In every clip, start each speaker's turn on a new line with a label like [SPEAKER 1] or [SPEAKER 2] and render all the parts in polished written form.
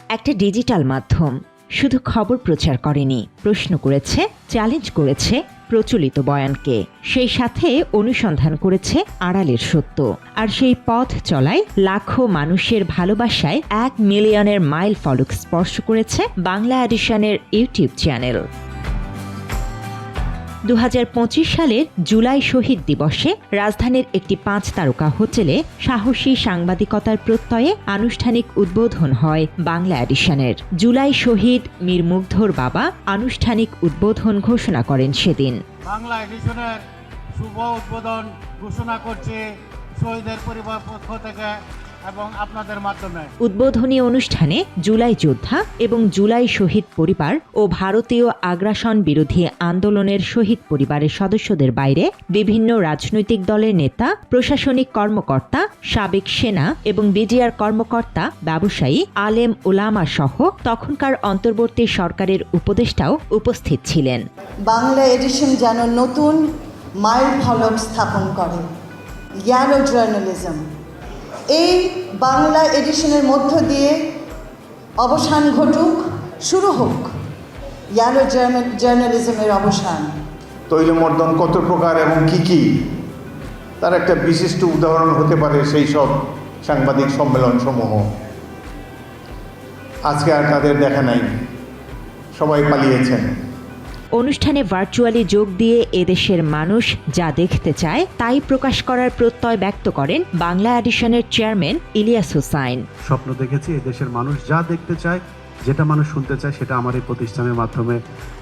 [SPEAKER 1] একটা ডিজিটাল মাধ্যম শুধু খবর প্রচার করেনি, প্রশ্ন করেছে, চ্যালেঞ্জ করেছে প্রচলিত বয়ানকে, সেই সাথে অনুসন্ধান করেছে আড়ালের সত্য। আর সেই পথ চলায় লাখো মানুষের ভালোবাসায় 1 মিলিয়নের মাইল ফলক স্পর্শ করেছে বাংলা এডিশনের ইউটিউব চ্যানেল। 2025 সালের জুলাই শহীদ দিবসে রাজধানীর একটি 5 তারকা হোটেলে সাহসী সাংবাদিকতার প্রত্যয়ে আনুষ্ঠানিক উদ্বোধন হয় বাংলা এডিশনের। জুলাই শহীদ মীর মুগ্ধর বাবা আনুষ্ঠানিক উদ্বোধন ঘোষণা করেন সেদিন।
[SPEAKER 2] বাংলা এডিশনের শুভ উদ্বোধন ঘোষণা করছে শহীদের পরিবার পক্ষ থেকে এবং আপনাদের মাধ্যমে।
[SPEAKER 1] উদ্বোধনী অনুষ্ঠানে জুলাই যোদ্ধা এবং জুলাই শহীদ পরিবার ও ভারতীয় আগ্রাসন বিরোধী আন্দোলনের শহীদ পরিবারের সদস্যদের বাইরে বিভিন্ন রাজনৈতিক দলের নেতা, প্রশাসনিক কর্মকর্তা, সাবেক সেনা এবং বিডিআর কর্মকর্তা, ব্যবসায়ী, আলেম ওলামা সহ তখনকার অন্তর্বর্তী সরকারের উপদেষ্টাও উপস্থিত ছিলেন।
[SPEAKER 3] বাংলা এডিশন যেন নতুন মাইল ফলক স্থাপন করে ইয়েলো জার্নালিজম। এই বাংলা এডিশনের মধ্য দিয়ে অবসান ঘটুক, শুরু হোক ইয়েলো জার্নালিজমের অবসান।
[SPEAKER 4] তৈলমর্দন কত প্রকার এবং কি তার একটা বিশিষ্ট উদাহরণ হতে পারে সেই সব সাংবাদিক সম্মেলন সমূহ। আজকে আর তাদের দেখা নাই, সবাই পালিয়েছেন।
[SPEAKER 1] অনুষ্ঠানে ভার্চুয়ালি যোগ দিয়ে এদেশের মানুষ যা দেখতে চায় তাই প্রকাশ করার প্রত্যয় ব্যক্ত করেন বাংলা এডিশনের চেয়ারম্যান ইলিয়াস হোসাইন।
[SPEAKER 5] স্বপ্ন দেখেছি এদেশের মানুষ যা দেখতে চায়, যেটা মানুষ শুনতে চায়, সেটা আমার এই প্রতিষ্ঠানের মাধ্যমে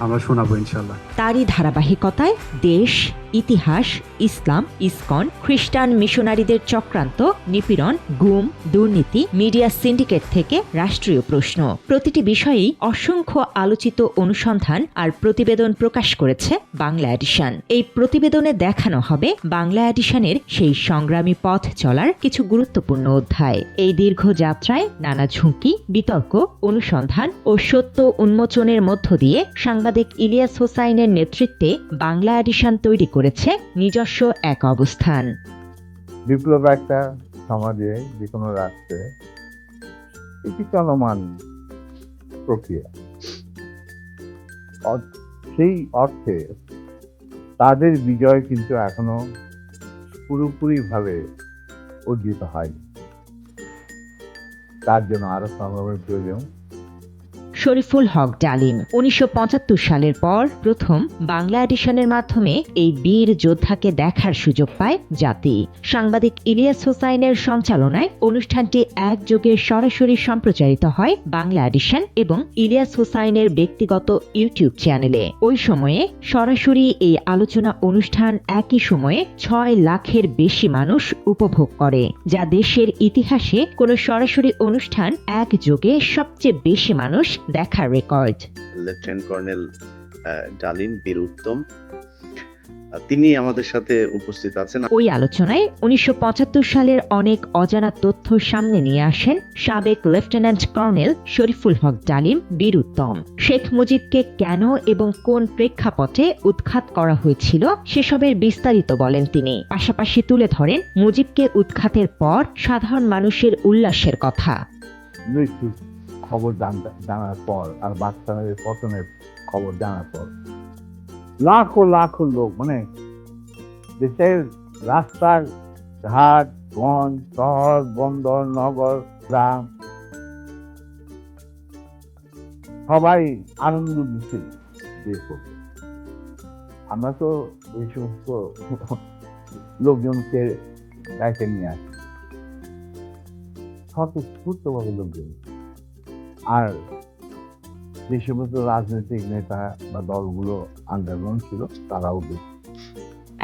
[SPEAKER 5] আমরা শোনাবো ইনশাল্লাহ।
[SPEAKER 1] তারই ধারাবাহিকতায় দেশ, ইতিহাস, ইসলাম, ইসকন, খ্রিস্টান মিশনারিদের চক্রান্ত, নিপীড়ন, গুম, দুর্নীতি, মিডিয়া সিন্ডিকেট থেকে রাষ্ট্রীয় প্রশ্ন, প্রতিটি বিষয়েই অসংখ্য আলোচিত অনুসন্ধান আর প্রতিবেদন প্রকাশ করেছে বাংলা এডিশন। এই প্রতিবেদনে দেখানো হবে বাংলা এডিশনের সেই সংগ্রামী পথ চলার কিছু গুরুত্বপূর্ণ অধ্যায়। এই দীর্ঘ যাত্রায় নানা ঝুঁকি, বিতর্ক, অনুসন্ধান ও সত্য উন্মোচনের মধ্য দিয়ে সাংবাদিক ইলিয়াস হোসাইনের নেতৃত্বে বাংলা এডিশন তৈরি করেছে নিজস্ব এক অবস্থান।
[SPEAKER 6] বিপ্লব একটা সমাজে, যে কোনো রাষ্ট্রে এটি চলমান প্রক্রিয়া। সেই অর্থে তাদের বিজয় কিন্তু এখনো পুরোপুরিভাবে অর্জিত হয়নি। তার জন্য আরো সংগ্রামের প্রয়োজন।
[SPEAKER 1] শরীফুল হক ডালিম 1975 সালের পর প্রথম বাংলা এডিশনের মাধ্যমে এই বীর যোদ্ধাকে দেখার সুযোগ পায় জাতি। সাংবাদিক ইলিয়াস হোসাইনের সঞ্চালনায় অনুষ্ঠানটি একযোগে সরাসরি সম্প্রচারিত হয় বাংলা এডিশন এবং ইলিয়াস হোসাইনের ব্যক্তিগত ইউটিউব চ্যানেলে। ওই সময়ে সরাসরি এই আলোচনা অনুষ্ঠান একই সময়ে 6 লাখের বেশি মানুষ উপভোগ করে, যা দেশের ইতিহাসে কোনো সরাসরি অনুষ্ঠান একযোগে সবচেয়ে বেশি মানুষ দেখার রেকর্ড।
[SPEAKER 7] লেফটেন্যান্ট কর্নেল ডালিম বীর উত্তম তিনি আমাদের সাথে উপস্থিত আছেন।
[SPEAKER 1] ওই আলোচনায় 1975 সালের অনেক অজানা তথ্য সামনে নিয়ে আসেন সাবেক লেফটেন্যান্ট কর্নেল শরীফুল হক ডালিম বীর উত্তম। শেখ মুজিবকে কেন এবং কোন প্রেক্ষাপটে উৎখাত করা হয়েছিল সেসবের বিস্তারিত বলেন তিনি। পাশাপাশি তুলে ধরেন মুজিবকে উৎখাতের পর সাধারণ মানুষের উল্লাসের কথা।
[SPEAKER 6] খবর জানার পর আর বাচ্চাদের পতনের খবর জানার পর লাখো লাখো লোক, মানে দেশের রাস্তার ঘাট, গঞ্জ, শহর, বন্দর, নগর, গ্রাম সবাই আনন্দ দিচ্ছে। আমরা তো এই সমস্ত লোকজনকে দায়িত্বে নিয়ে আসি, স্বতঃস্ফূর্তভাবে লোকজন। আর যে সমস্ত রাজনৈতিক নেতা বা দলগুলো আন্দোলন ছিল তারাও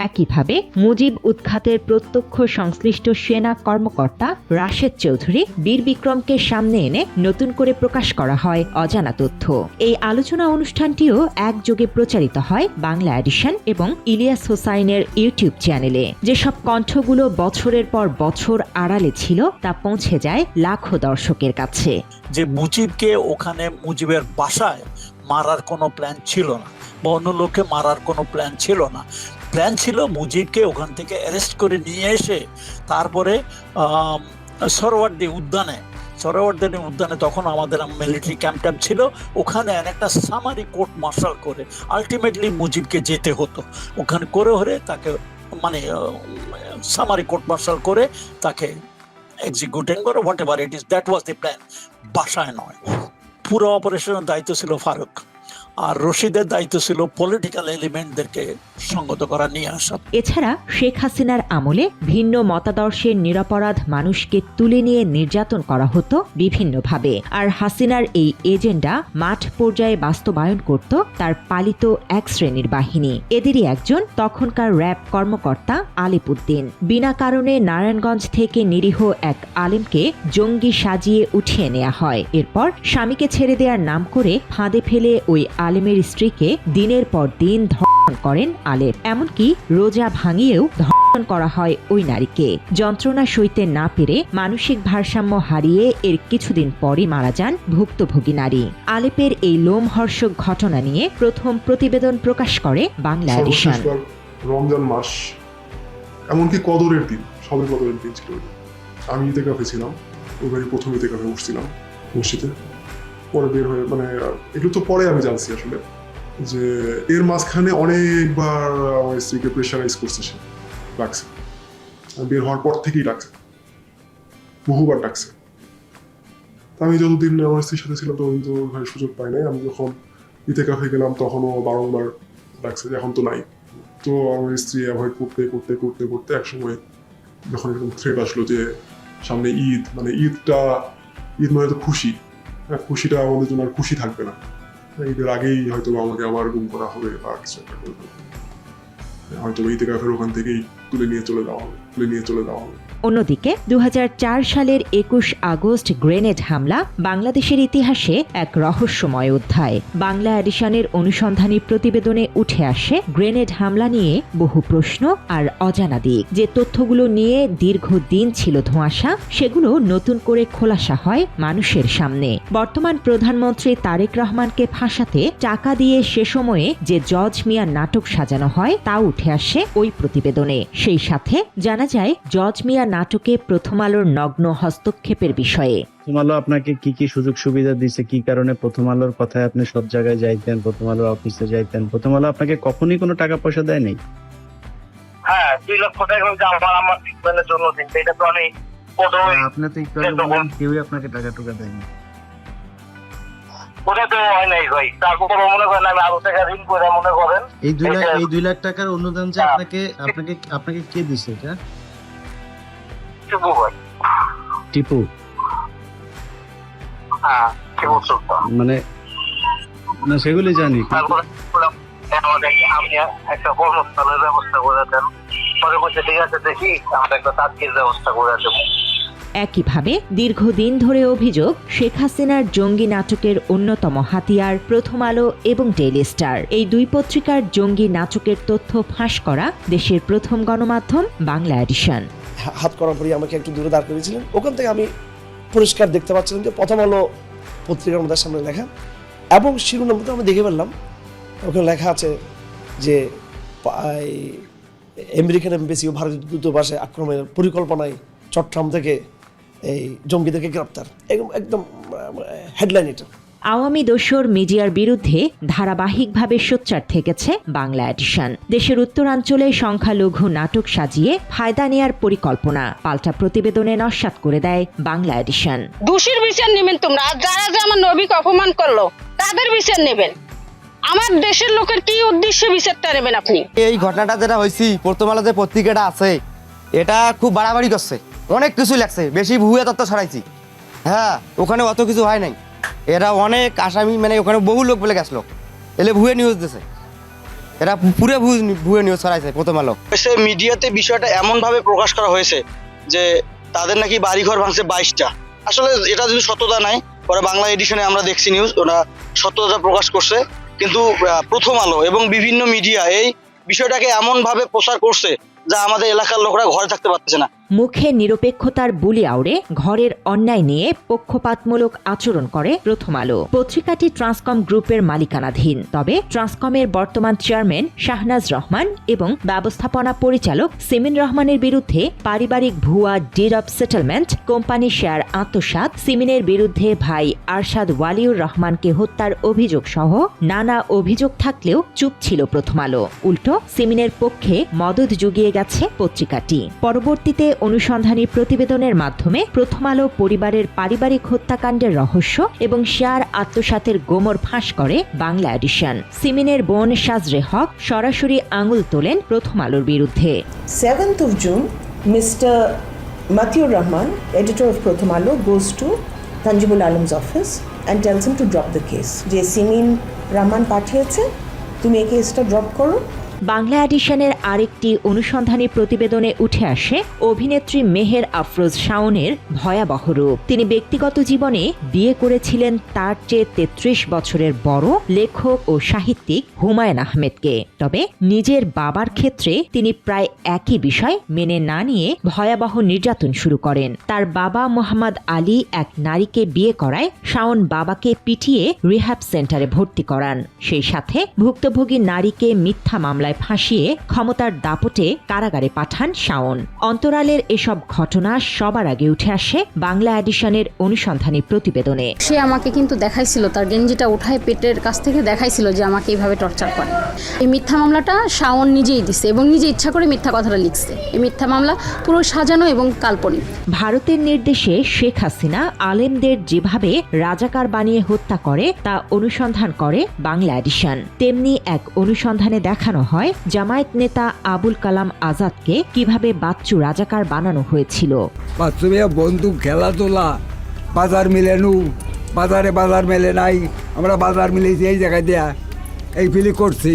[SPEAKER 1] একইভাবে মুজিব উৎখাতের প্রত্যক্ষ সংশ্লিষ্ট সেনা কর্মকর্তা রাশেদ চৌধুরী বীর বিক্রমকে সামনে এনে নতুন করে প্রকাশ করা হয় অজানা তথ্য। এই আলোচনা অনুষ্ঠানটিও একযোগে প্রচারিত হয় বাংলা এডিশন এবং ইলিয়াস হোসাইনের ইউটিউব চ্যানেলে। যেসব কণ্ঠগুলো বছরের পর বছর আড়ালে ছিল তা পৌঁছে যায় লাখো দর্শকের কাছে।
[SPEAKER 8] যে মুজিবকে ওখানে মুজিবের বাসায় মারার কোনো প্ল্যান ছিল না, বা অন্য লোককে মারার কোনো প্ল্যান ছিল না। প্ল্যান ছিল মুজিবকে ওখান থেকে অ্যারেস্ট করে নিয়ে এসে তারপরে সরওয়ার্দী উদ্যানে সোহরাওয়ার্দী উদ্যানে তখন আমাদের মিলিটারি ক্যাম্প ছিল, ওখানে একটা সামারি কোর্ট মার্শাল করে আলটিমেটলি মুজিবকে যেতে হতো, ওখানে করে তাকে মানে সামারি কোর্ট মার্শাল করে তাকে এক্সিকিউটিং করে, what ever it is, that was the plan. বাসায় নয়, পুরো অপারেশনের দায়িত্ব ছিল ফারুক, আর রশিদের দায়িত্ব ছিল পলিটিক্যাল এলিমেন্টদেরকে সঙ্গত করা, নিয়ে আসা।
[SPEAKER 1] এছাড়া শেখ হাসিনার আমলে ভিন্ন মতাদর্শের নিরপরাধ মানুষকে তুলে নিয়ে নির্যাতন করা হতো বিভিন্নভাবে, আর হাসিনার এই এজেন্ডা মাঠ পর্যায়ে বাস্তবায়ন করত তার পালিত এক শ্রেণীর বাহিনী। এদেরই একজন তখনকার র্যাব কর্মকর্তা আলিপ উদ্দিন। বিনা কারণে নারায়ণগঞ্জ থেকে নিরীহ এক আলেমকে জঙ্গি সাজিয়ে উঠিয়ে নেওয়া হয়। এরপর স্বামীকে ছেড়ে দেওয়ার নাম করে ফাঁদে ফেলে ওই আলেমের স্ত্রীকে দিনের পর দিন ধর্ষণ করেন আলেপ, এমনকি রোজা ভাঙিয়েও ধর্ষণ করা হয় ওই নারীকে। যন্ত্রণা সইতে না পেরে মানসিক ভারসাম্য হারিয়ে এর কিছুদিন পরই মারা যান ভুক্তভোগী নারী। আলেপের এই লোমহর্ষক ঘটনা নিয়ে প্রথম প্রতিবেদন প্রকাশ করে বাংলা এডিশন।
[SPEAKER 9] রমজান মাস, এমনকি কদরের দিন, সবে কদরের দিন ছিল। আমি ইতেকাফে ছিলাম, ওইবারই প্রথম ইতেকাফে উঠছিলাম মসজিদে। পরে বের হয়ে এগুলো তো পরে আমি জানছি আসলে যে এর মাঝখানে অনেকবার আমার স্ত্রীকে প্রেশারাইজ করছে, সে ডাকছে, বের হওয়ার পর থেকেই ডাকছে, বহুবার ডাকছে। তা আমি যতদিন আমার স্ত্রীর সাথে ছিলাম ততদিন তো সুযোগ পাই নাই। আমি যখন ইতেকাফে গেলাম তখনও বারংবার ডাকছে, এখন তো নাই। তো আমার স্ত্রী অ্যাভয়েড করতে করতে করতে করতে একসময় যখন এরকম থ্রেট আসলো যে সামনে ঈদ, ঈদ মানে তো খুশি, খুশিটা আমাদের জন্য আর খুশি থাকবে না, ঈদের আগেই হয়তো আমাকে আবার গুম করা হবে বা কিছু একটা করবে, হয়তো ইতেকাফের ওখান থেকেই তুলে নিয়ে চলে যাওয়া হবে।
[SPEAKER 1] অন্যদিকে 2004 সালের 21 আগস্ট গ্রেনেড হামলা বাংলাদেশের ইতিহাসে এক রহস্যময় অধ্যায়। বাংলা এডিশনের অনুসন্ধানী প্রতিবেদনে উঠে আসে গ্রেনেড হামলা নিয়ে বহু প্রশ্ন আর অজানা দিক। যে তথ্যগুলো নিয়ে দীর্ঘদিন ছিল ধোঁয়াশা, সেগুলো নতুন করে খোলাসা হয় মানুষের সামনে। বর্তমান প্রধানমন্ত্রী তারেক রহমানকে ফাঁসাতে টাকা দিয়ে সে সময়ে যে জজ মিয়া নাটক সাজানো হয় তা উঠে আসে ওই প্রতিবেদনে। সেই সাথে জানা যায় জজ মিয়া নাটকে প্রথম আলোর নগ্ন হস্তক্ষেপের বিষয়ে।
[SPEAKER 10] প্রথম আলো আপনাকে কি কি সুযোগ সুবিধা দিয়েছে, কি কারণে প্রথম আলোর কথায় আপনি সব জায়গায় যাইতেন, প্রথম আলোর অফিসে যাইতেন? প্রথম আলো আপনাকে কখনই কোনো টাকা পয়সা দেয় নাই?
[SPEAKER 11] হ্যাঁ, 2 লক্ষ টাকা আমার ট্রিটমেন্টের জন্য দিন, এটা তো আমি
[SPEAKER 10] আপনি তো কেউই আপনাকে টাকা টুকা দেয়নি।
[SPEAKER 11] ওটা তো হয় নাই ভাই, তারপর মনে করেন আমি আরো টাকা ঋণ করে মনে করেন
[SPEAKER 10] এই 2 লাখ টাকার অনুদান যে আপনাকে কে দিছে? এটা
[SPEAKER 11] টিপু ভাই।
[SPEAKER 10] টিপু?
[SPEAKER 11] হ্যাঁ, টিপু সুলতান।
[SPEAKER 10] না, সেগুলি জানি।
[SPEAKER 11] আমি একটা কর্মস্থলের ব্যবস্থা করে দেন, পরে বলছে ঠিক আছে দেখি আমরা একটা তাৎক্ষণিক ব্যবস্থা করে দেবো।
[SPEAKER 1] একইভাবে দীর্ঘদিন ধরে অভিযোগ শেখ হাসিনার জঙ্গি নাটকের অন্যতম হাতিয়ার প্রথম আলো এবং ডেইলি স্টার। এই দুই পত্রিকার জঙ্গি নাটকের তথ্য ফাঁস করা দেশের প্রথম গণমাধ্যম বাংলা এডিশন।
[SPEAKER 12] হাত করার পরে আমাকে একটু দূরে দাঁড় করেছিলেন, ওখান থেকে আমি পরিষ্কার দেখতে পাচ্ছিলাম যে প্রথম আলো পত্রিকার মধ্যে সামনে লেখা, এবং শিরোনামটা আমি দেখে ফেললাম, ওখানে লেখা আছে যে আমেরিকান এমবেসি ও ভারতীয় দূতাবাসে আক্রমণের পরিকল্পনায় চট্টগ্রাম থেকে এই জঙ্গিদেরকে গ্রেপ্তার, একদম হেডলাইন এটা।
[SPEAKER 1] আওয়ামী দোসর মিডিয়ার বিরুদ্ধে ধারাবাহিকভাবে সোচ্চার থেকেছে বাংলা এডিশন। দেশের উত্তরাঞ্চলে সংখ্যালঘু নাটক সাজিয়ে ফায়দা নেয়ার পরিকল্পনা পাল্টা প্রতিবেদনে নস্যাৎ করে দেয় বাংলা এডিশন।
[SPEAKER 13] দোষীর বিচার নেবেন তোমরা, যারা যে আমার নবীকে অপমান করলো তাদের বিচার নেবেন। আমার দেশের লোকের কি উদ্দেশ্যে বিচারটা নেবেন আপনি?
[SPEAKER 14] এই ঘটনাটা যেটা হয়েছে, প্রথম আলো যে পত্রিকাটা আছে এটা খুব বাড়াবাড়ি করছে, অনেক কিছু লাগছে, বেশি ভুয়া তথ্য ছড়াইছি। হ্যাঁ, ওখানে অত কিছু হয় নাই, এরা অনেক আসামি, ওখানে বহু লোক বলে গেছিল, এলে ভুয়া নিউজ দিছে, এরা পুরো ভুয়া নিউজ ছড়াইছে প্রথম আলো।
[SPEAKER 15] মিডিয়াতে বিষয়টা এমন ভাবে প্রকাশ করা হয়েছে যে তাদের নাকি বাড়িঘর ভাঙছে 22টা। আসলে এটা যদি সত্যতা নাই, পরে বাংলা এডিশনে আমরা দেখছি নিউজ, ওরা সত্যতা প্রকাশ করছে, কিন্তু প্রথম আলো এবং বিভিন্ন মিডিয়া এই বিষয়টাকে এমন ভাবে প্রচার করছে যা আমাদের এলাকার লোকরা ঘরে থাকতে পারতেছে না।
[SPEAKER 1] মুখে নিরপেক্ষতার বুলি আউড়ে ঘরের অন্যায় নিয়ে পক্ষপাতমূলক আচরণ করে প্রথম আলো। পত্রিকাটি ট্রান্সকম গ্রুপের মালিকানাধীন। তবে ট্রান্সকমের বর্তমান চেয়ারম্যান শাহনাজ রহমান এবং ব্যবস্থাপনা পরিচালক সিমিন রহমানের বিরুদ্ধে পারিবারিক ভুয়া did of settlement, company share আত্মসাৎ, সিমিনের বিরুদ্ধে ভাই আরশাদ ওয়ালিউর রহমানকে হত্যার অভিযোগ সহ নানা অভিযোগ থাকলেও চুপ ছিল প্রথম আলো। উল্টো সিমিনের পক্ষে মদদ জুগিয়ে গেছে পত্রিকাটি। পরবর্তীতে অনুসন্ধানী প্রতিবেদনের মাধ্যমে প্রথম আলো পরিবারের পারিবারিক হত্যাকাণ্ডের রহস্য এবং শেয়ার আত্মসাতের গোমর ফাঁস করে বাংলা এডিশন। সিমিনের বোন সাজরে হক সরাসরি আঙুল তোলেন প্রথম আলোর বিরুদ্ধে।
[SPEAKER 16] 7th of June, Mr. Matiur Rahman, editor of Pratham Alo, goes to Tanjibul Alam's office and tells him to drop the case. যে সিমিন রহমান পাঠিয়েছে, তুমি এই কেসটা ড্রপ করো।
[SPEAKER 1] বাংলা এডিশনের আরেকটি অনুসন্ধানী প্রতিবেদনে উঠে আসে অভিনেত্রী মেহের আফরোজ শাওনের ভয়াবহ রূপ। তিনি ব্যক্তিগত জীবনে বিয়ে করেছিলেন তার চেয়ে 33 বছরের বড় লেখক ও সাহিত্যিক হুমায়ুন আহমেদকে। তবে নিজের বাবার ক্ষেত্রে তিনি প্রায় একই বিষয় মেনে না নিয়ে ভয়াবহ নির্যাতন শুরু করেন। তার বাবা মোহাম্মদ আলী এক নারীকে বিয়ে করায় শাওন বাবাকে পিটিয়ে রিহ্যাব সেন্টারে ভর্তি করান। সেই সাথে ভুক্তভোগী নারীকে মিথ্যা মামলা ফাঁসিয়ে ক্ষমতার দাপটে কারাগারে পাঠান শাওন। অন্তরালের এসব ঘটনা সবার আগে উঠে আসে বাংলা এডিশনের অনুসন্ধানী প্রতিবেদনে।
[SPEAKER 13] সে আমাকে কিন্তু দেখাইছিল, তার গেঞ্জিটা উঠায় পেটের কাছ থেকে দেখাইছিল যে আমাকে এইভাবে টর্চার করে। এই মিথ্যা মামলাটা শাওন নিজেই দিছে এবং নিজে ইচ্ছা করে মিথ্যা কথাটা লিখছে। এই মিথ্যা মামলা পুরো সাজানো এবং কাল্পনিক।
[SPEAKER 1] ভারতের নির্দেশে শেখ হাসিনা আলেমদের যেভাবে রাজাকার বানিয়ে হত্যা করে তা অনুসন্ধান করে বাংলা এডিশন। তেমনি এক অনুসন্ধানে দেখানো হয় জামায়াত নেতা আবুল কালাম আজাদকে কিভাবে বাচ্চু রাজাকার বানানো হয়েছিল।
[SPEAKER 17] বাচ্চু বন্দুক খেলাধুলা, বাজার মিলেনু, বাজার মেলে নাই, আমরা বাজার মিলেছি এই জায়গায় দেয়া, এই ফিলি করছি।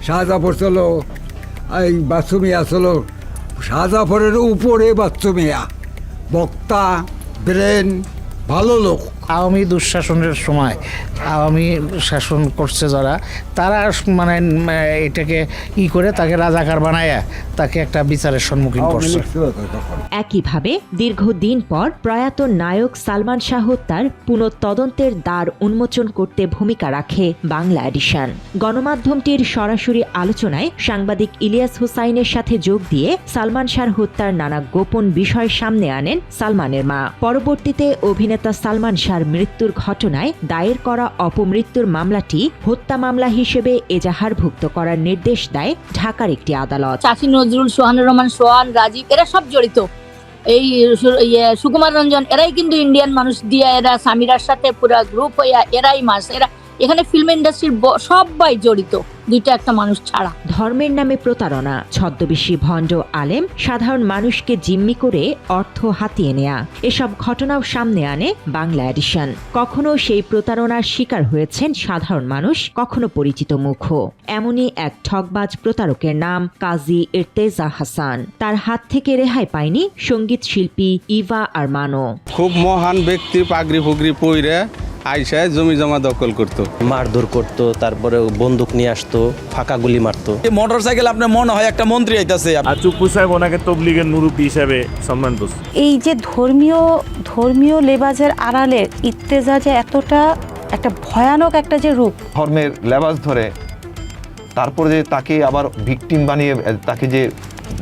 [SPEAKER 17] শাহজাফর চলো, এই বাচ্চু মিয়া চলো, শাহজাফরের উপরে বাচ্চু মিয়া, বক্তা, ব্রেন, ভালো লোক।
[SPEAKER 18] আওয়ামী দুঃশাসনের সময় আওয়ামী শাসন করছে যারা, তারা মানে এটাকে করে তাকে রাজাকার বানায়া তাকে একটা বিচারের সম্মুখীন করছে।
[SPEAKER 1] একইভাবে দীর্ঘদিন পর প্রয়াত নায়ক সালমান শাহ হত্যার পুনঃতদন্তের দ্বার উন্মোচন করতে ভূমিকা রাখে বাংলা এডিশন। গণমাধ্যমটির সরাসরি আলোচনায় সাংবাদিক ইলিয়াস হুসাইনের সাথে যোগ দিয়ে সালমান শাহ হত্যার নানা গোপন বিষয় সামনে আনেন সালমানের মা। পরবর্তীতে অভিনেতা সালমান শাহর মৃত্যুর ঘটনায় দায়ের করা অপমৃত্যুর মামলাটি হত্যা মামলা হিসেবে এজাহারভুক্ত করার নির্দেশ দেয় ঢাকার একটি আদালত।
[SPEAKER 19] চাচি নজরুল, সোহানুর রহমান, সোহান, রাজীব এরা সব জড়িত। এই সুকুমার রঞ্জন এরাই কিন্তু ইন্ডিয়ান মানুষ দিয়ে, এরা সামিরার সাথে পুরো গ্রুপ হইয়া এরাই মাস, এরা এখানে ফিল্ম ইন্ডাস্ট্রির সবাই জড়িত, দুইটা একটা মানুষ ছাড়া।
[SPEAKER 1] ধর্মের নামে প্রতারণা, ছদ্মবেশী ভণ্ড আলেম, সাধারণ মানুষকে জিম্মি করে অর্থ হাতিয়ে নেয়া, এসব ঘটনাও সামনে আনে বাংলা এডিশন। কখনো সেই প্রতারণার শিকার হয়েছেন সাধারণ মানুষ, কখনো পরিচিত মুখও। এমনই এক ঠকবাজ প্রতারকের নাম কাজী ইরতেজা হাসান। তার হাত থেকে রেহাই পায়নি সঙ্গীত শিল্পী ইভা আরমানো।
[SPEAKER 20] খুব মহান ব্যক্তির পাগড়ি ফুগড়ি পইরে আইসায় জমি জমা দখল করতো,
[SPEAKER 21] মারধর করতো, তারপরে বন্দুক নিয়ে আসতো, ফাঁকা গুলি মারতো।
[SPEAKER 22] মোটর সাইকেল আপনার মনে হয় একটা মন্ত্রী আইতাছে,
[SPEAKER 23] আর চুপ্পু সাহেব ওনাকে তবলিগের মুরব্বী হিসেবে সম্মান করছে।
[SPEAKER 24] এই যে ধর্মীয় লেবাজের আড়ালে ইত্তেজা যে এতটা একটা ভয়ানক একটা যে রূপ,
[SPEAKER 25] ধর্মের লেবাস ধরে তারপরে যে তাকে আবার ভিকটিম বানিয়ে তাকে যে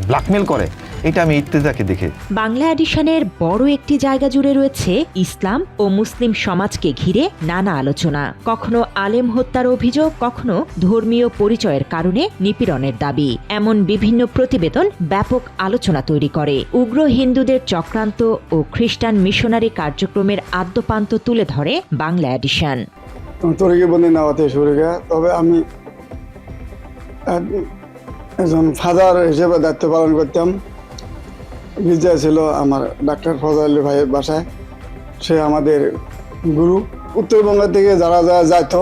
[SPEAKER 25] ব্ল্যাকমেল করে, এটা আমি ইত্তেজাকে দেখে।
[SPEAKER 1] বাংলা এডিশনের বড় একটি জায়গা জুড়ে রয়েছে ইসলাম ও মুসলিম সমাজকে ঘিরে নানা আলোচনা। কখনো আলেম হত্যার অভিযোগ, কখনো ধর্মীয় পরিচয়ের কারণে নিপীড়নের দাবি। এমন বিভিন্ন প্রতিবেদন ব্যাপক আলোচনা তৈরি করে। উগ্র হিন্দুদের চক্রান্ত ও খ্রিস্টান মিশনারি কার্যক্রমের আদ্যপান্ত তুলে ধরে বাংলা এডিশন।
[SPEAKER 26] তবে আমি একজন ফাদার হিসেবে দায়িত্ব পালন করতাম। গির্জা ছিল আমার ডাক্তার ফজল আলী ভাইয়ের বাসায়, সে আমাদের গুরু। উত্তরবঙ্গ থেকে যারা যাইত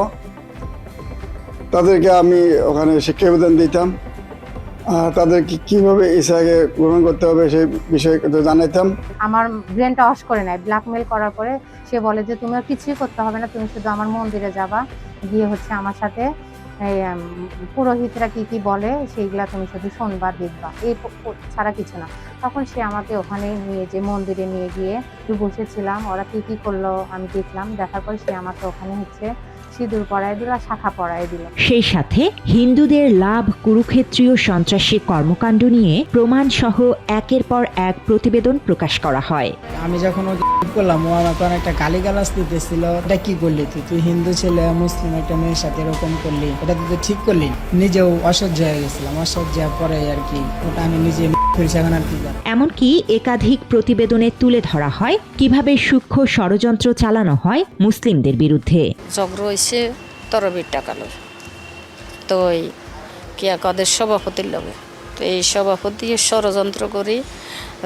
[SPEAKER 26] তাদেরকে আমি ওখানে শিক্ষাবিধান দিতাম, তাদেরকে কীভাবে ইসাকে গ্রহণ করতে হবে সেই বিষয়ে জানাইতাম।
[SPEAKER 27] আমার ব্রেনটা অস করে নেয়, ব্ল্যাকমেল করার পরে সে বলে যে তুমি আর কিছুই করতে হবে না, তুমি শুধু আমার মন্দিরে যাবা, গিয়ে আমার সাথে এই পুরোহিতরা কি কি বলে সেইগুলা তুমি শুধু শুনবা দেখবা, এই ছাড়া কিছু না। তখন সে আমাকে ওখানে নিয়ে যে মন্দিরে নিয়ে গিয়ে একটু বসেছিলাম, ওরা কি কি করলো আমি দেখলাম। দেখার পর সে আমাকে ওখানে সিঁদুর পরায় দিল, শাখা পরায় দিল।
[SPEAKER 1] সেই সাথে হিন্দুদের লাভ কুরুক্ষেত্রীয় সন্ত্রাসী কর্মকাণ্ড নিয়ে প্রমাণ সহ একের পর এক প্রতিবেদন প্রকাশ করা হয়।
[SPEAKER 2] আমি যখন করলাম ও আমাকে অনেকটা গালিগালাজ দিতেছিল, এটা কি করলি তুই হিন্দু ছেলে মুসলিম একটা মেয়ের সাথে এরকম করলি, এটা তুই ঠিক করলি। নিজেও অসহ্য হয়ে গেছিলাম, অসহ্য পরে আর কি ওটা আমি নিজে
[SPEAKER 1] এমনকি একাধিক প্রতিবেদনে তুলে ধরা হয় কিভাবে সূক্ষ্ম ষড়যন্ত্র চালানো হয় মুসলিমদের বিরুদ্ধে।
[SPEAKER 13] ঝগড়া হয়েছে তরবির টাকালোর, তো ওই কিয়া কদের সভাপতির লগে, তো এই সভাপতি ষড়যন্ত্র করে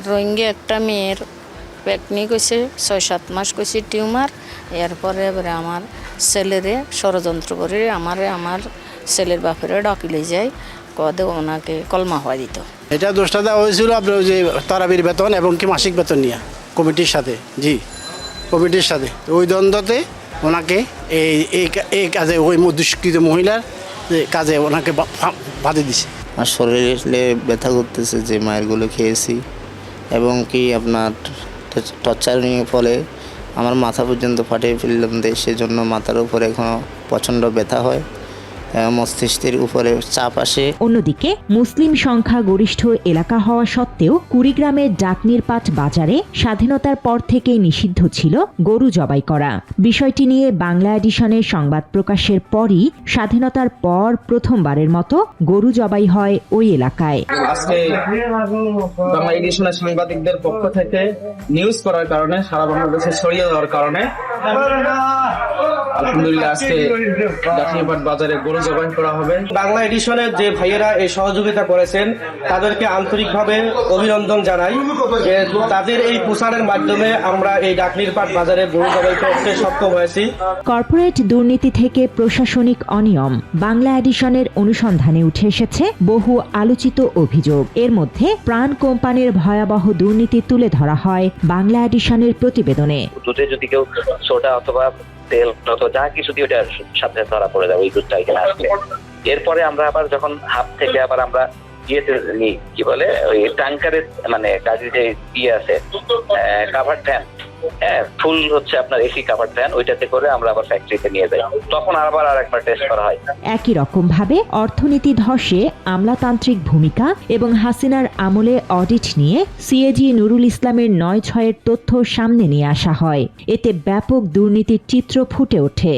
[SPEAKER 13] রোহিঙ্গা একটা মেয়ের প্রেগনেন্ট হয়েছে, 6-7 মাস কইছে টিউমার। এরপরে এবারে আমার ছেলেরে ষড়যন্ত্র করে আমার ছেলের বাপেরে ডাকিলে যায়, কদে ওনাকে কলমা হওয়া দিত।
[SPEAKER 3] এটা দোষটা দেওয়া হয়েছিল আপনার ওই যে তারাবির বেতন এবং কি মাসিক বেতন নিয়ে কমিটির সাথে, জি কমিটির সাথে ওই দ্বন্দ্বতে ওনাকে এই কাজে ওই দুষ্কৃত মহিলার কাজে ওনাকে বাধে দিছে।
[SPEAKER 4] আর শরীরে ব্যথা করতেছে যে মায়েরগুলো খেয়েছি, এবং কি আপনার টর্চারিংয়ের ফলে আমার মাথা পর্যন্ত ফাটিয়ে ফেললাম, সেজন্য মাথার উপরে এখনও প্রচণ্ড ব্যথা হয়, মস্তিষ্কের উপরে চাপ আসে।
[SPEAKER 1] অন্যদিকে মুসলিম সংখ্যা গরিষ্ঠ এলাকা হওয়া সত্ত্বেও কুড়িগ্রামের ডাকনিরপাট বাজারে স্বাধীনতার পর থেকেই নিষিদ্ধ ছিল গরু জবাই করা। বিষয়টি নিয়ে বাংলা এডিশনের সংবাদ প্রকাশের পরই স্বাধীনতার পর প্রথমবারের মতো গরু জবাই হয় ওই এলাকায়।
[SPEAKER 5] আজকে বাংলা এডিশনের সাংবাদিকদের পক্ষ থেকে নিউজ করার কারণে, সারা বাংলাদেশে ছড়িয়ে দেওয়ার কারণে আলহামদুলিল্লাহ আজকে ডাকনিরপাট বাজারে গরু জবাই করা হবে। বাংলা এডিশনের যে ভাইয়েরা এই সহযোগিতা করেছেন তাদেরকে আন্তরিকভাবে অভিনন্দন জানাই। তাদের এই প্রচারের মাধ্যমে আমরা এই ডাকনিরপাট বাজারে গরু জবাই করতে সক্ষম হয়েছি।
[SPEAKER 1] কর্পোরেট দুর্নীতি থেকে প্রশাসনিক অনিয়ম, বাংলা এডিশনের অনুসন্ধানে উঠে এসেছে বহু আলোচিত অভিযোগ। এর মধ্যে প্রাণ কোম্পানির ভয়াবহ দুর্নীতি তুলে ধরা হয় বাংলা এডিশনের প্রতিবেদনে।
[SPEAKER 6] দুধে যদি কেউ সোডা অথবা তেল অথবা যা কিছু দিয়ে ওটার সাথে ধরা পড়ে যাবে ওই দুধটা এখানে আসবে। এরপরে আমরা আবার যখন হাব থেকে আবার আমরা ইয়েতে নিই, কি বলে ওই ট্যাঙ্কারের মানে গাড়ির যে ইয়ে আছে কাভার ভ্যান, ফুল হচ্ছে আপনার এসি কাভার ভ্যান, ওইটাতে করে আমরা আবার ফ্যাক্টরিতে নিয়ে যাই, তখন আবার আরেকবার টেস্ট করা হয়।
[SPEAKER 1] একই রকম ভাবে অর্থনীতি ধসে আমলাতান্ত্রিক ভূমিকা এবং হাসিনার আমলে অডিট নিয়ে সিএজি নুরুল ইসলামের 9/6-এর তথ্য সামনে নিয়ে আসা হয়। এতে ব্যাপক দুর্নীতির চিত্র ফুটে ওঠে।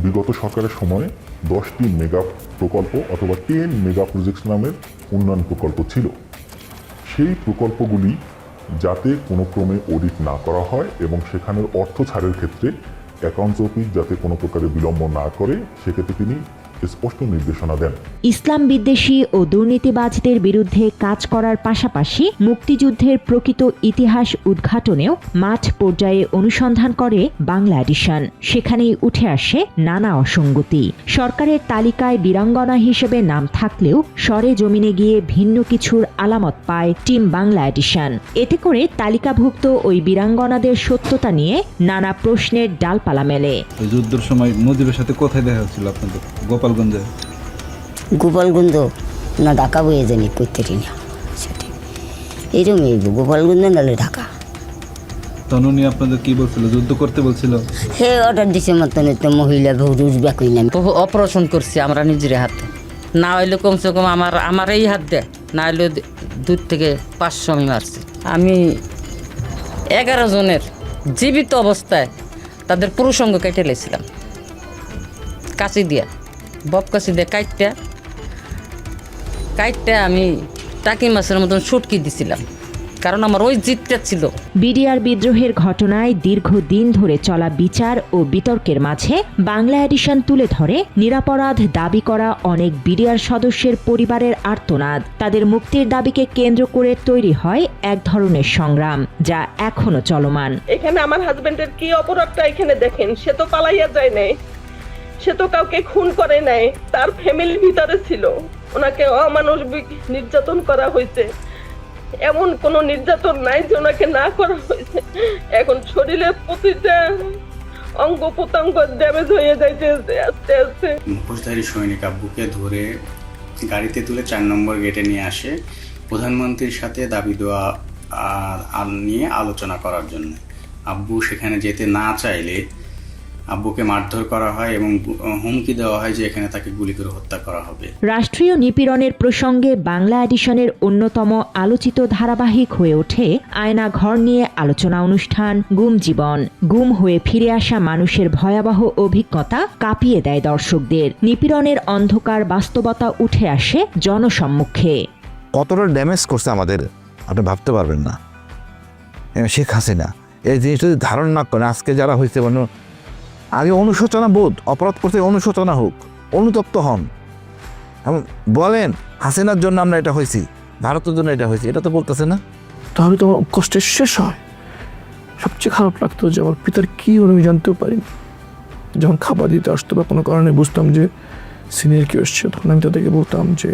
[SPEAKER 7] বিগত সরকারের সময়ে 10টি মেগা প্রকল্প অথবা 10 মেগা প্রজেক্ট নামের উন্নয়ন প্রকল্প ছিল। সেই প্রকল্পগুলি যাতে কোনো ক্রমে অডিট না করা হয় এবং সেখানের অর্থ ছাড়ের ক্ষেত্রে অ্যাকাউন্টস অফিস যাতে কোনো প্রকারে বিলম্ব না করে, সেক্ষেত্রে তিনি স্পষ্ট নির্দেশনা দেন।
[SPEAKER 1] ইসলাম বিদ্বেষী ও দুর্নীতিবাজদের বিরুদ্ধে কাজ করার পাশাপাশি মুক্তিযুদ্ধের প্রকৃত ইতিহাস উদ্ঘাটনেও মাঠ পর্যায়ে অনুসন্ধান করে বাংলা এডিশন। সেখানেই উঠে আসে নানা অসঙ্গতি। সরকারের তালিকায় বীরাঙ্গনা হিসেবে নাম থাকলেও সরে জমিনে গিয়ে ভিন্ন কিছুর আলামত পায় টিম বাংলা এডিশন। এতে করে তালিকাভুক্ত ওই বীরাঙ্গনাদের সত্যতা নিয়ে নানা প্রশ্নের ডালপালা মেলে।
[SPEAKER 8] যুদ্ধের সময় মুজিবের সাথে কোথায় দেখা হচ্ছিল আপনাদের?
[SPEAKER 28] গোপালগঞ্জ না ঢাকা বয়ে জানি করতে না, সেটা এইরকমই গোপালগঞ্জ নাহলে ঢাকা।
[SPEAKER 8] তনুনি আপনাদের কি বলছিল? যুদ্ধ করতে বলছিল?
[SPEAKER 28] হে অর্ডার দিছে মতন তো মহিলা ভৌরুষ ব্যাকুই না।
[SPEAKER 29] অপারেশন করছি আমরা নিজের হাতে, না হইলে কমসে কম আমার এই হাত দেয়, না হইলে 2 থেকে 500 আমি মারছি। আমি 11 জনের জীবিত অবস্থায় তাদের পুরুষঙ্গ কেটে লেছিলাম কাঁচি দিয়া, বব কাছি দিয়ে কাইটটা আমি টাকি মাছের মতন শুটকি দিছিলাম, কারণ আমার ওই জিতটা ছিল।
[SPEAKER 1] বিডিআর বিদ্রোহের ঘটনায় দীর্ঘদিন ধরে চলা বিচার ও বিতর্কের মাঝে বাংলা এডিশন তুলে ধরে নিরাপরাধ দাবি করা অনেক বিডিআর সদস্যের পরিবারের আর্তনাদ। তাদের মুক্তির দাবিকে কেন্দ্র করে তৈরি হয় এক ধরনের সংগ্রাম, যা এখনো চলমান।
[SPEAKER 30] এখানে আমার হাজবেন্ডের কি অপরাধটা এখানে দেখেন, সে তো পালাইয়া যায় নাই, সে তো কাউকে খুন করে নাই, তার ফ্যামিলির ভিতরে ছিল, ওনাকে অমানবিক নির্যাতন করা হয়েছে। এমন কোনো নির্যাতন নাই যে ওনাকে না করা হয়েছে। এখন শরীরের প্রতিটা অঙ্গ প্রত্যঙ্গ ড্যামেজ হয়ে যাইতেছে আস্তে আস্তে।
[SPEAKER 9] মুখোশধারী সৈনিক আব্বুকে ধরে গাড়িতে তুলে 4 নম্বর গেটে নিয়ে আসে প্রধানমন্ত্রীর সাথে দাবি দেওয়া নিয়ে আলোচনা করার জন্য। আব্বু সেখানে যেতে না চাইলে আব্বুকে মারধর করা হয় এবং হুমকি দেওয়া হয় যে এখানে তাকে গুলি করে হত্যা করা হবে।
[SPEAKER 1] রাষ্ট্রীয় নিপীড়নের প্রসঙ্গে বাংলা এডিশনের অন্যতম আলোচিত ধারাবাহিক হয়ে ওঠে আয়না ঘর নিয়ে আলোচনা অনুষ্ঠান গুম জীবন। গুম হয়ে ফিরে আসা মানুষের ভয়াবহ অভিজ্ঞতা কাঁপিয়ে দেয় দর্শকদের। নিপীড়নের অন্ধকার বাস্তবতা উঠে আসে জনসম্মুখে।
[SPEAKER 25] কতটা ড্যামেজ করছে আমাদের আপনি ভাবতে পারবেন না। শেখ হাসিনা এই জিনিসটা যদি ধারণ না করেন, আজকে যারা হয়েছে আগে অনুশোচনা বোধ, অপরাধ করতে অনুশোচনা হোক, অনুতপ্ত হন এবং বলেন হাসিনার জন্য আমরা এটা হয়েছি, ভারতের জন্য এটা হয়েছি, এটা তো বলতেছে না।
[SPEAKER 10] তাহলে তো আমার কষ্টের শেষ হয়। সবচেয়ে খারাপ লাগতো যে আমার পিতার কী হলো আমি জানতেও পারিনি। যখন খাবার দিতে আসতো বা কোনো কারণে বুঝতাম যে সিনিয়র কেউ এসছে, তখন আমি তাদেরকে বলতাম যে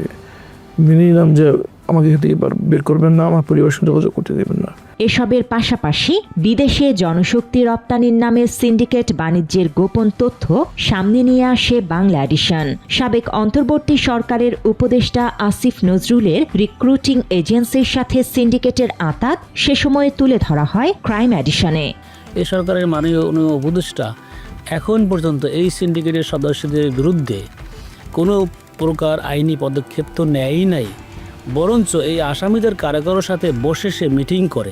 [SPEAKER 10] মেনে নিলাম যে আমাকে এবার বের করবেন না, আমার পরিবারের সঙ্গে যোগাযোগ করতে দেবেন না।
[SPEAKER 1] এসবের পাশাপাশি বিদেশে জনশক্তি রপ্তানির নামে সিন্ডিকেট বাণিজ্যের গোপন তথ্য সামনে নিয়ে আসে বাংলা এডিশন। সাবেক অন্তর্বর্তী সরকারের উপদেষ্টা আসিফ নজরুলের রিক্রুটিং এজেন্সির সাথে সিন্ডিকেটের আঁতাত সে সময়ে তুলে ধরা হয় ক্রাইম এডিশনে।
[SPEAKER 11] এই সরকারের মাননীয় উপদেষ্টা এখন পর্যন্ত এই সিন্ডিকেটের সদস্যদের বিরুদ্ধে কোনো প্রকার আইনি পদক্ষেপ তো নেয়ই নাই, বরঞ্চ এই আসামিদের কারাগারের সাথে বসে সে মিটিং করে।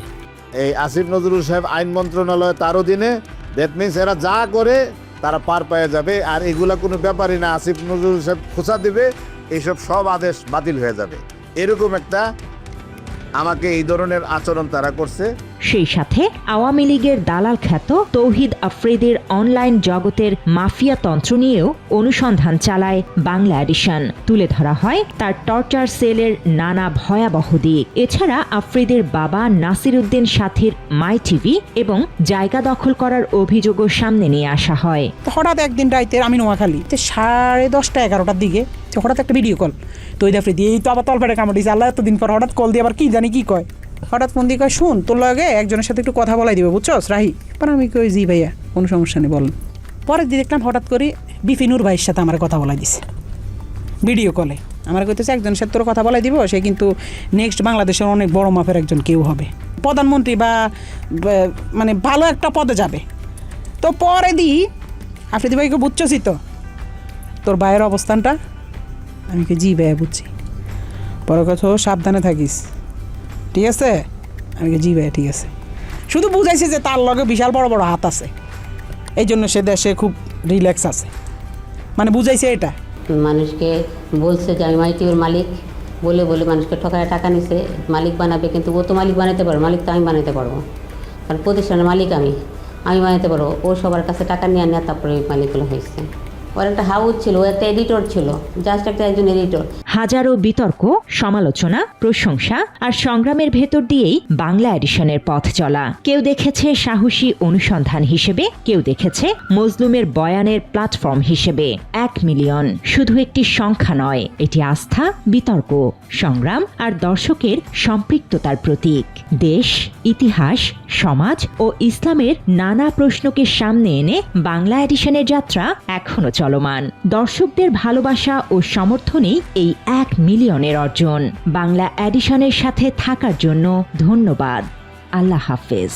[SPEAKER 12] এই আসিফ নজরুল সাহেব আইন মন্ত্রণালয় তার অধীনে, দ্যাট মিনস এরা যা করে তারা পার পেয়ে যাবে, আর এগুলা কোনো ব্যাপারই না। আসিফ নজরুল সাহেব খোঁচা দিবে, এইসব সব আদেশ বাতিল হয়ে যাবে, এরকম একটা আমাকে এই ধরনের আচরণ তারা করছে।
[SPEAKER 1] সেই সাথে আওয়ামী লীগের দালাল খ্যাত তৌহিদ আফ্রিদির অনলাইন জগতের মাফিয়া তন্ত্র নিয়েও অনুসন্ধান চালায় বাংলা এডিশন। তুলে ধরা হয় তার টর্চার সেলের নানা ভয়াবহ দিক। এছাড়া আফ্রিদির বাবা নাসির উদ্দিন সাথীর মাই টিভি এবং জায়গা দখল করার অভিযোগও সামনে নিয়ে আসা হয়।
[SPEAKER 14] হঠাৎ একদিন রাইতে আমি নোয়াখালী 10:30 11টার দিকে হঠাৎ একটা ভিডিও কল, তৈরি আফ্রিদি এই তো আবার তলপেটে কামড় দিয়েছে, আল্লাহ এতদিন পর হঠাৎ কল দিয়ে আবার কি জানি কি কয়, হঠাৎ ফোন দিয়ে কয় শুন তোর লগে একজনের সাথে একটু কথা বলাই দিবে বুঝছস রাহি। পরে আমি কই জি ভাইয়া কোনো সমস্যা নেই বলেন। পরে দিয়ে দেখলাম হঠাৎ করে বিপিনুর ভাইয়ের সাথে আমার কথা বলাই দিছে ভিডিও কলে। আমার কইতেছে একজনের সাথে তোর কথা বলাই দিব, সে কিন্তু নেক্সট বাংলাদেশের অনেক বড় মাপের একজন কেউ হবে, প্রধানমন্ত্রী বা মানে ভালো একটা পদে যাবে। তো পরে দিই আফ্রিদি ভাইকে বুঝছসই তো তোর ভাইয়ের অবস্থানটা। আমি কি জি ভাইয়া বুঝছি, পরে কথা সাবধানে থাকিস ঠিক আছে। আমি জি ভাইয়া ঠিক আছে, শুধু বুঝাইছে যে তার লগে বিশাল বড় বড় হাত আছে, এই জন্য সে দেশে খুব রিল্যাক্স আছে, মানে বুঝাইছে এটা।
[SPEAKER 28] মানুষকে বলছে যে আমি মাইটিউর মালিক বলে বলে মানুষকে ঠকায় টাকা নিছে, মালিক বানাবে, কিন্তু ও তো মালিক বানাতে পারবে, মালিক তো আমি বানাতে পারবো, কারণ প্রতিষ্ঠানের মালিক আমি বানাতে পারবো। ও সবার কাছে টাকা নিয়ে নেয়, তারপরে মালিকগুলো হয়েছে। ওর একটা হাউস ছিল, ও একটা এডিটর ছিল, জাস্ট একটা একজন এডিটর।
[SPEAKER 1] হাজারো বিতর্ক, সমালোচনা, প্রশংসা আর সংগ্রামের ভেতর দিয়েই বাংলা এডিশনের পথ চলা। কেউ দেখেছে সাহসী অনুসন্ধান হিসেবে, কেউ দেখেছে মজলুমের বয়ানের প্ল্যাটফর্ম হিসেবে। 1 মিলিয়ন শুধু একটি সংখ্যা নয়, এটি আস্থা, বিতর্ক, সংগ্রাম আর দর্শকের সম্পৃক্ততার প্রতীক। দেশ, ইতিহাস, সমাজ ও ইসলামের নানা প্রশ্নকে সামনে এনে বাংলা এডিশনের যাত্রা এখনো চলমান। দর্শকদের ভালোবাসা ও সমর্থনেই এই 1 মিলিয়নের অর্জন। বাংলা এডিশনের সাথে থাকার জন্য ধন্যবাদ। আল্লাহ হাফেজ।